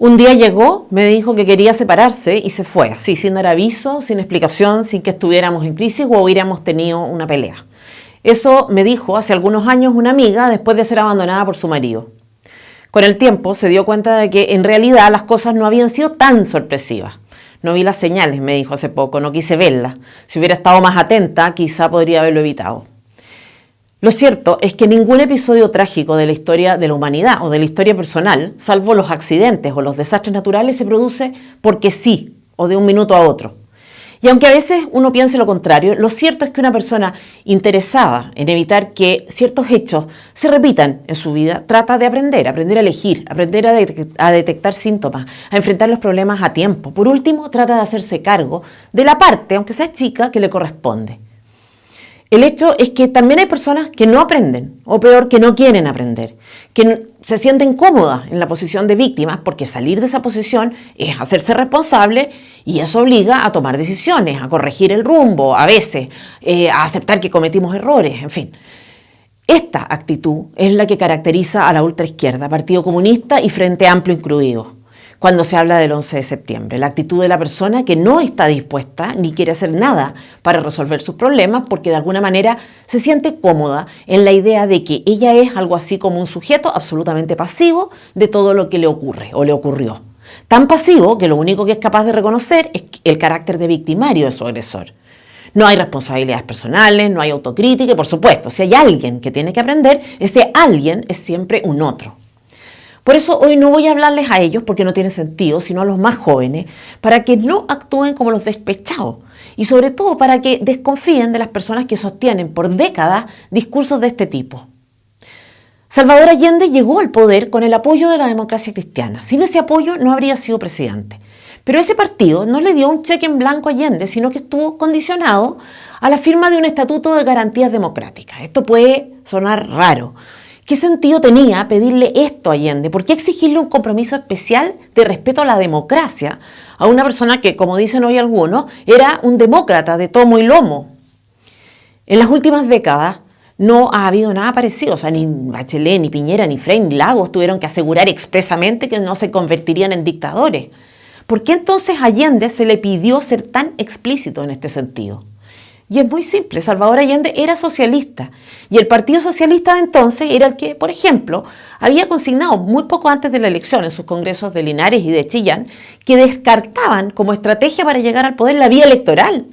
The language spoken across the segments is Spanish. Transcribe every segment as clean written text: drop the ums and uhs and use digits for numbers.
Un día llegó, me dijo que quería separarse y se fue, así, sin dar aviso, sin explicación, sin que estuviéramos en crisis o hubiéramos tenido una pelea. Eso me dijo hace algunos años una amiga después de ser abandonada por su marido. Con el tiempo se dio cuenta de que en realidad las cosas no habían sido tan sorpresivas. No vi las señales, me dijo hace poco, no quise verlas. Si hubiera estado más atenta, quizá podría haberlo evitado. Lo cierto es que ningún episodio trágico de la historia de la humanidad o de la historia personal, salvo los accidentes o los desastres naturales, se produce porque sí, o de un minuto a otro. Y aunque a veces uno piense lo contrario, lo cierto es que una persona interesada en evitar que ciertos hechos se repitan en su vida trata de aprender a elegir, aprender a detectar síntomas, a enfrentar los problemas a tiempo. Por último, trata de hacerse cargo de la parte, aunque sea chica, que le corresponde. El hecho es que también hay personas que no aprenden, o peor, que no quieren aprender, que se sienten cómodas en la posición de víctimas porque salir de esa posición es hacerse responsable y eso obliga a tomar decisiones, a corregir el rumbo, a veces, a aceptar que cometimos errores, en fin. Esta actitud es la que caracteriza a la ultraizquierda, Partido Comunista y Frente Amplio incluido, cuando se habla del 11 de septiembre, la actitud de la persona que no está dispuesta ni quiere hacer nada para resolver sus problemas porque de alguna manera se siente cómoda en la idea de que ella es algo así como un sujeto absolutamente pasivo de todo lo que le ocurre o le ocurrió. Tan pasivo que lo único que es capaz de reconocer es el carácter de victimario de su agresor. No hay responsabilidades personales, no hay autocrítica y por supuesto, si hay alguien que tiene que aprender, ese alguien es siempre un otro. Por eso hoy no voy a hablarles a ellos porque no tiene sentido, sino a los más jóvenes, para que no actúen como los despechados y sobre todo para que desconfíen de las personas que sostienen por décadas discursos de este tipo. Salvador Allende llegó al poder con el apoyo de la democracia cristiana. Sin ese apoyo no habría sido presidente. Pero ese partido no le dio un cheque en blanco a Allende, sino que estuvo condicionado a la firma de un estatuto de garantías democráticas. Esto puede sonar raro. ¿Qué sentido tenía pedirle esto a Allende? ¿Por qué exigirle un compromiso especial de respeto a la democracia a una persona que, como dicen hoy algunos, era un demócrata de tomo y lomo? En las últimas décadas no ha habido nada parecido. O sea, ni Bachelet, ni Piñera, ni Frei, ni Lagos tuvieron que asegurar expresamente que no se convertirían en dictadores. ¿Por qué entonces a Allende se le pidió ser tan explícito en este sentido? Y es muy simple, Salvador Allende era socialista y el Partido Socialista de entonces era el que, por ejemplo, había consignado muy poco antes de la elección en sus congresos de Linares y de Chillán que descartaban como estrategia para llegar al poder la vía electoral,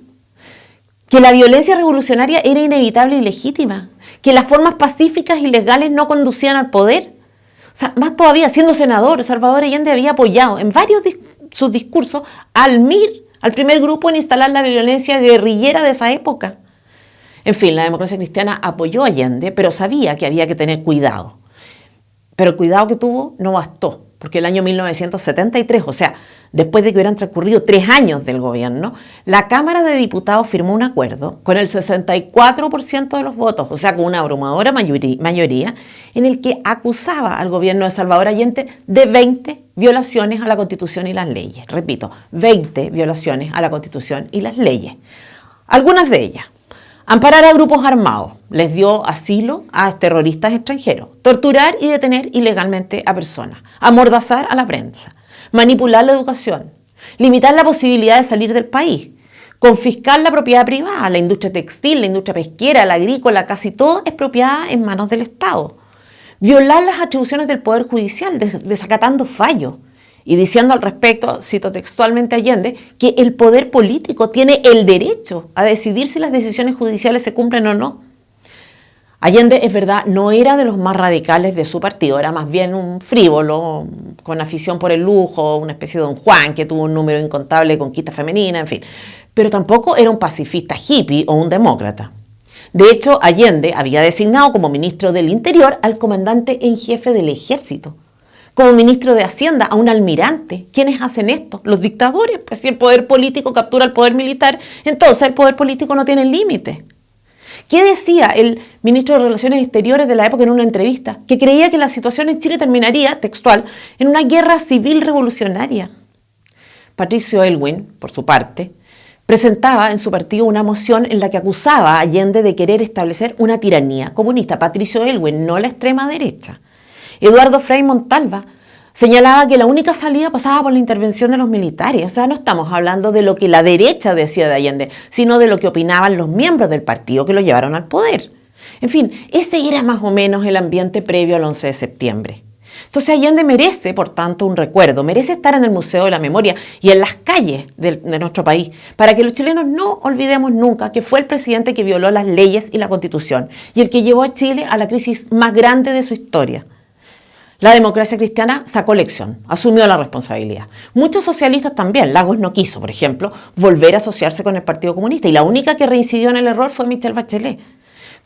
que la violencia revolucionaria era inevitable y legítima, que las formas pacíficas y legales no conducían al poder. O sea, más todavía, siendo senador, Salvador Allende había apoyado en varios sus discursos al MIR, al primer grupo en instalar la violencia guerrillera de esa época. En fin, la democracia cristiana apoyó a Allende, pero sabía que había que tener cuidado. Pero el cuidado que tuvo no bastó, porque el año 1973, o sea, después de que hubieran transcurrido 3 años del gobierno, la Cámara de Diputados firmó un acuerdo con el 64% de los votos, o sea, con una abrumadora mayoría, en el que acusaba al gobierno de Salvador Allende de 20 violaciones a la Constitución y las leyes. Repito, 20 violaciones a la Constitución y las leyes. Algunas de ellas: amparar a grupos armados, les dio asilo a terroristas extranjeros, torturar y detener ilegalmente a personas, amordazar a la prensa, manipular la educación, limitar la posibilidad de salir del país, confiscar la propiedad privada, la industria textil, la industria pesquera, la agrícola, casi todo expropiada en manos del Estado, violar las atribuciones del Poder Judicial, desacatando fallos y diciendo al respecto, cito textualmente a Allende, que el poder político tiene el derecho a decidir si las decisiones judiciales se cumplen o no. Allende, es verdad, no era de los más radicales de su partido, era más bien un frívolo, con afición por el lujo, una especie de Don Juan que tuvo un número incontable de conquistas femeninas, en fin. Pero tampoco era un pacifista hippie o un demócrata. De hecho, Allende había designado como ministro del Interior al comandante en jefe del ejército, como ministro de Hacienda a un almirante. ¿Quiénes hacen esto? Los dictadores. Pues si el poder político captura al poder militar, entonces el poder político no tiene límite. ¿Qué decía el ministro de Relaciones Exteriores de la época en una entrevista? Que creía que la situación en Chile terminaría, textual, en una guerra civil revolucionaria. Patricio Aylwin, por su parte, presentaba en su partido una moción en la que acusaba a Allende de querer establecer una tiranía comunista. Patricio Aylwin, no la extrema derecha. Eduardo Frei Montalva señalaba que la única salida pasaba por la intervención de los militares. O sea, no estamos hablando de lo que la derecha decía de Allende, sino de lo que opinaban los miembros del partido que lo llevaron al poder. En fin, ese era más o menos el ambiente previo al 11 de septiembre. Entonces Allende merece, por tanto, un recuerdo, merece estar en el Museo de la Memoria y en las calles de nuestro país, para que los chilenos no olvidemos nunca que fue el presidente que violó las leyes y la Constitución y el que llevó a Chile a la crisis más grande de su historia. La democracia cristiana sacó lección, asumió la responsabilidad. Muchos socialistas también. Lagos no quiso, por ejemplo, volver a asociarse con el Partido Comunista y la única que reincidió en el error fue Michelle Bachelet.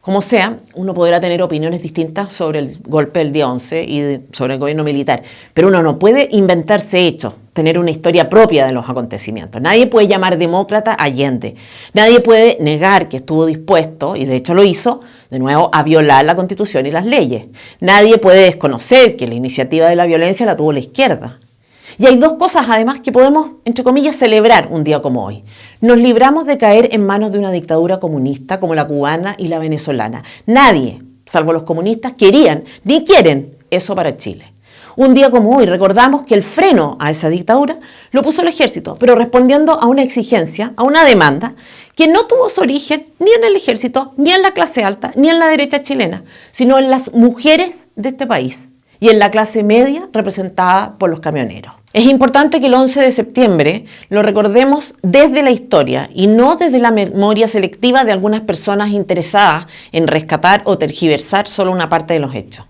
Como sea, uno podrá tener opiniones distintas sobre el golpe del día 11 y sobre el gobierno militar, pero uno no puede inventarse hechos, tener una historia propia de los acontecimientos. Nadie puede llamar demócrata a Allende. Nadie puede negar que estuvo dispuesto, y de hecho lo hizo, de nuevo, a violar la Constitución y las leyes. Nadie puede desconocer que la iniciativa de la violencia la tuvo la izquierda. Y hay dos cosas además que podemos, entre comillas, celebrar un día como hoy. Nos libramos de caer en manos de una dictadura comunista como la cubana y la venezolana. Nadie, salvo los comunistas, querían ni quieren eso para Chile. Un día como hoy recordamos que el freno a esa dictadura lo puso el ejército, pero respondiendo a una exigencia, a una demanda que no tuvo su origen ni en el ejército, ni en la clase alta, ni en la derecha chilena, sino en las mujeres de este país y en la clase media representada por los camioneros. Es importante que el 11 de septiembre lo recordemos desde la historia y no desde la memoria selectiva de algunas personas interesadas en rescatar o tergiversar solo una parte de los hechos.